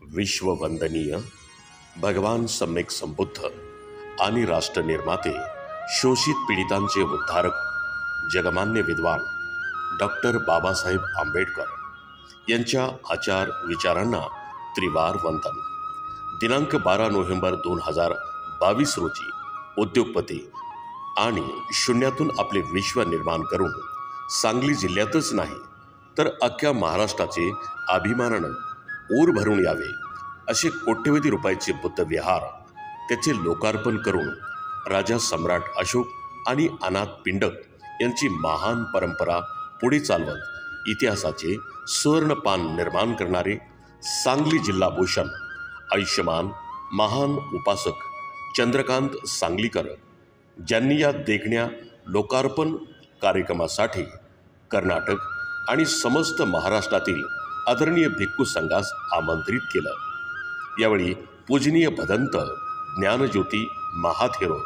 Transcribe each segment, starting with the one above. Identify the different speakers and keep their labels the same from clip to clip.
Speaker 1: विश्ववंदनीय भगवान सम्यक संबुद्ध आणि राष्ट्रनिर्माते, शोषित पीडितांचे उद्धारक, जगमान्य विद्वान डॉक्टर बाबासाहेब आंबेडकर यांच्या आचार विचारांना त्रिवार वंदन। दिनांक 12 नोव्हेंबर 2022 रोजी उद्योगपती आणि शून्यातून आपले विश्व निर्माण करून सांगली जिल्ह्यातच नाही तर अख्ख्या महाराष्ट्राचे अभिमानानं ऊर भरून यावे असे कोट्यवधी रुपयाचे बुद्ध विहार, त्याचे लोकार्पण करून राजा सम्राट अशोक आणि अनाथ पिंडक यांची महान परंपरा पुढे चालवत इतिहासाचे सुवर्णपान निर्माण करणारे सांगली जिल्हा भूषण आयुष्यमान महान उपासक चंद्रकांत सांगलीकर, ज्यांनी या देखण्या लोकार्पण कार्यक्रमासाठी कर्नाटक आणि समस्त महाराष्ट्रातील आदरणीय भिक्खू संघास आमंत्रित केलं। यावेळी पूजनीय भदंत ज्ञानज्योती महाथेरो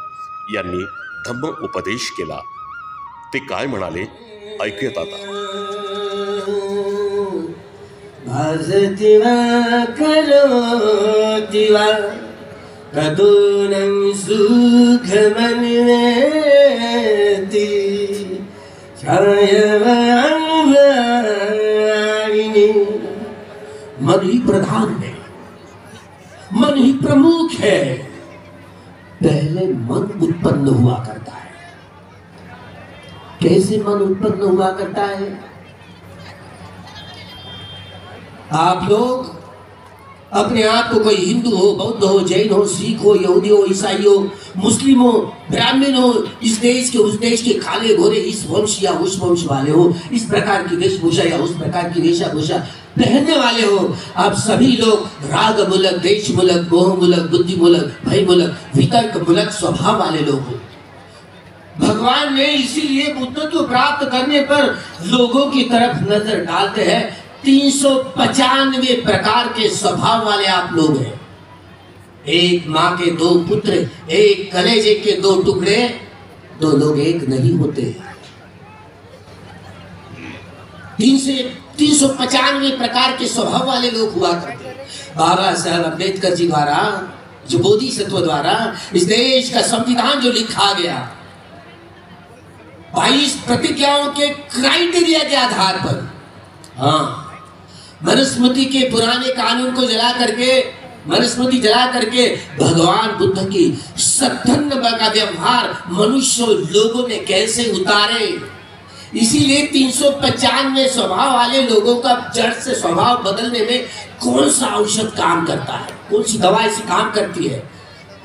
Speaker 1: यांनी धम्म उपदेश केला। ते काय म्हणाले ऐकूयात आता।
Speaker 2: भाजतिवा करोतिवा कदोनं सुखमन्वेति मन ही प्रधान है, मन ही प्रमुख है। पहले मन उत्पन्न हुआ करता है। कैसे मन उत्पन्न हुआ करता है? आप लोग अपने आप को कोई हिंदू हो, बौद्ध हो, जैन हो, सिख हो, यहूदी हो, ईसाई हो, मुस्लिम हो, ब्राह्मण हो, इस देश के उस देश के काले घोरे इस वंश या उस वंश वाले हो, इस प्रकार की वेशभूषा या उस प्रकार की वेशभूषा पहनने वाले हो, आप सभी लोग राग मूलक, देश मूलक, मोह मूलक, बुद्धि मूलक, भय मूलक, वितर्क मूलक स्वभाव वाले लोग हो। भगवान ने इसीलिए बुद्धत्व प्राप्त करने पर लोगों की तरफ नजर डालते हैं। 395 प्रकार के स्वभाव वाले आप लोग हैं। एक माँ के दो पुत्र, एक कलेजे के दो टुकड़े, दो लोग एक नहीं होते। 395 प्रकार के स्वभाव वाले लोग हुआ करते। बाबा साहब अम्बेडकर जी द्वारा, जो बोधिसत्व द्वारा इस देश का संविधान जो लिखा गया, 22 प्रतिज्ञाओं के क्राइटेरिया के आधार पर, हाँ, मनुस्मृति के पुराने कानून को जला करके, मनुस्मृति जला करके भगवान बुद्ध की सत्धर्म का व्यवहार मनुष्य लोगों ने कैसे उतारे। इसीलिए 395 स्वभाव वाले लोगों का जड़ से स्वभाव बदलने में कौन सा औषध काम करता है, कौन सी दवा ऐसी काम करती है?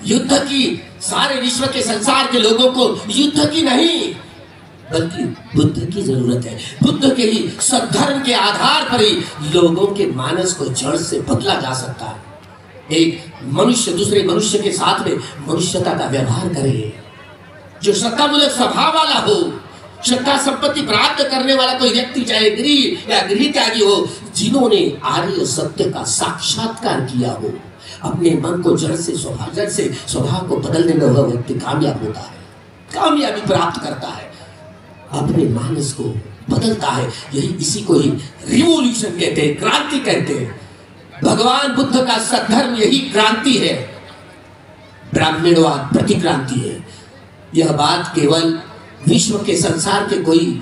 Speaker 2: युद्ध की, सारे विश्व के संसार के लोगों को युद्ध की नहीं बल्कि बुद्ध की जरूरत है। बुद्ध के ही सद्धर्म के आधार पर ही लोगों के मानस को जड़ से बदला जा सकता है। एक मनुष्य दूसरे मनुष्य के साथ में मनुष्यता का व्यवहार करे, जो सत्तामूलक स्वभाव वाला हो, सत्ता संपत्ति प्राप्त करने वाला कोई व्यक्ति, चाहे गृह या गृह त्यागी हो, जिन्होंने आर्य सत्य का साक्षात्कार किया हो, अपने मन को जड़ से स्वभाव को बदलने में वह व्यक्ति कामयाब होता है, कामयाबी प्राप्त करता है, अपने मानस को बदलता है। यही इसी को ही रिवॉल्यूशन कहते हैं, क्रांति कहते हैं। भगवान बुद्ध का सद्धर्म यही क्रांति है, ब्राह्मणवाद प्रतिक्रांति है। यह बात केवल विश्व के संसार के कोई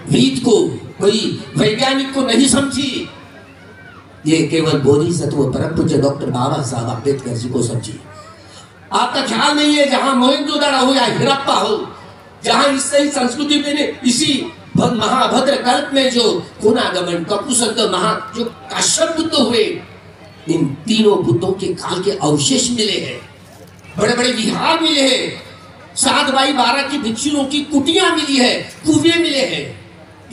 Speaker 2: विद को, कोई वैज्ञानिक को नहीं समझी, ये केवल बोधिसत्व परम पूज्य डॉक्टर बाबा साहब अम्बेडकर जी को समझी। आपका ख्याल नहीं है जहां मोहनजोदड़ो हो या हड़प्पा हो, जहां इस सही संस्कृति में इसी महाभद्र कल्प में जो कोनागमन, कपुसंत, जो काश्यप बुद्ध हुए, इन तीनों बुद्धों के काल के अवशेष मिले हैं। बड़े बड़े विहार मिले हैं, 7x12 की भिक्षुओं की कुटियां मिली है, कुएं मिले हैं।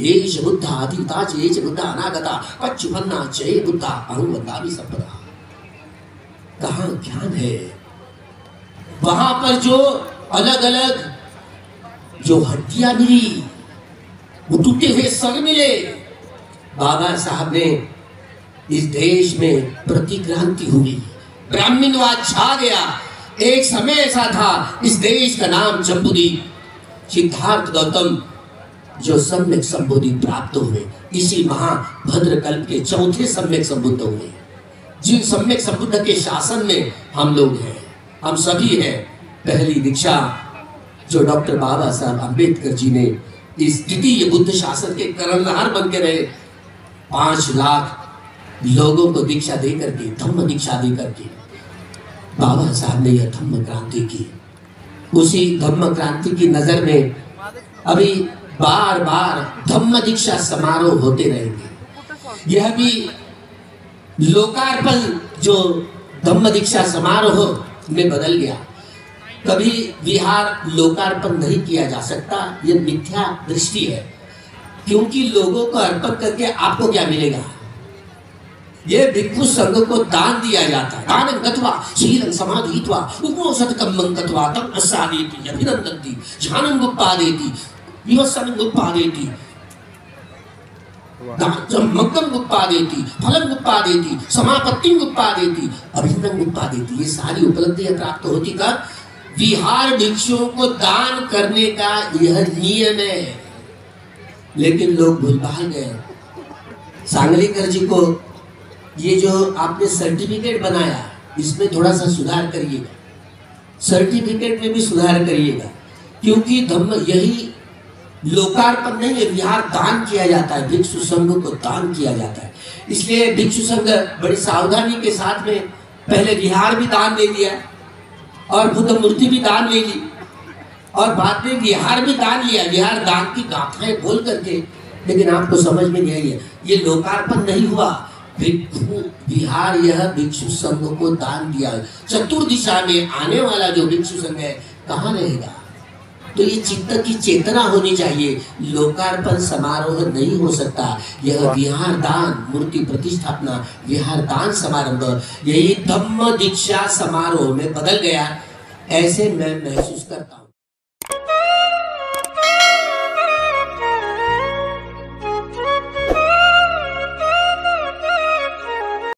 Speaker 2: एष बुद्ध आदिता एष बुद्ध अनागता पच्चुपन्ना जय बुद्धा अनुवंदामि संपदा। कहाँ ज्ञान है? वहां पर जो अलग अलग जो हड्डियां मिली, वो टूटे हुए सग मिले। बाबा साहब ने इस देश में प्रतिक्रांति हुई, ब्राह्मणवाद छा गया। एक समय ऐसा था, इस देश का नाम जम्बूद्वीप, सिद्धार्थ गौतम जो सम्यक संबोधि प्राप्त हुए, इसी महाभद्र कल्प के चौथे सम्यक संबुद्ध हुए। जिन सम्यक संबुद्ध के शासन में हम लोग हैं, हम सभी हैं। पहली दीक्षा जो डॉक्टर बाबा साहब अम्बेडकर जी ने इस द्वितीय बुद्ध शासन के कर्णधार बन के रहे, 5 लाख लोगों को दीक्षा दे करके, धम्म दीक्षा दे करके बाबा साहब ने यह धम्म क्रांति की। उसी धम्म क्रांति की नजर में अभी बार बार धम्म दीक्षा समारोह होते रहेंगे। यह भी लोकार्पण जो धम्म दीक्षा समारोह में बदल गया। कभी विहार लोकार्पण नहीं किया जा सकता, यह मिथ्या दृष्टि है, क्योंकि लोगों को अर्पण करके आपको क्या मिलेगा? ये भिक्षु संघ को दान दिया जाता है। दानं गत्वा शीलं समाधीत्वा उपमोषधकम्मं गत्वा तम् आसादयति अभिनन्दन्ति ध्यानम् उत्पादयति विवस्सनम् उत्पादयति मग्गम् उत्पादयति फलम् उत्पादयति समापत्तिम् उत्पादयति अभिनन्दनम् उत्पादयति। ये सारी उपलब्धियां प्राप्त होती कब? विहार भिक्षुओं को दान करने का यह नियम है। लेकिन लोग भूल भाल गए। सांगलीकर जी को ये जो आपने सर्टिफिकेट बनाया, इसमें थोड़ा सा सुधार करिएगा, सर्टिफिकेट में भी सुधार करिएगा, क्योंकि धम्म यही लोकार्पण नहीं है, विहार दान किया जाता है, भिक्षु संघ को दान किया जाता है। इसलिए भिक्षु संघ बड़ी सावधानी के साथ में पहले विहार भी दान दे दिया और बुद्ध मूर्ति भी दान ले ली और बाद में विहार भी दान लिया, विहार दान की गाथाएं बोल करके। लेकिन आपको समझ में नहीं आई है, ये लोकार्पण नहीं हुआ, विहार यह भिक्षु संघ को दान दिया। चतुर्दिशा में आने वाला जो भिक्षु संघ है कहाँ रहेगा? तो ये चित्त की चेतना होनी चाहिए। लोकार्पण समारोह नहीं हो सकता, यह विहार दान, मूर्ति प्रतिष्ठापना, विहार दान समारंभ यही धम्म दीक्षा समारोह में बदल गया, ऐसे मैं महसूस करता हूँ।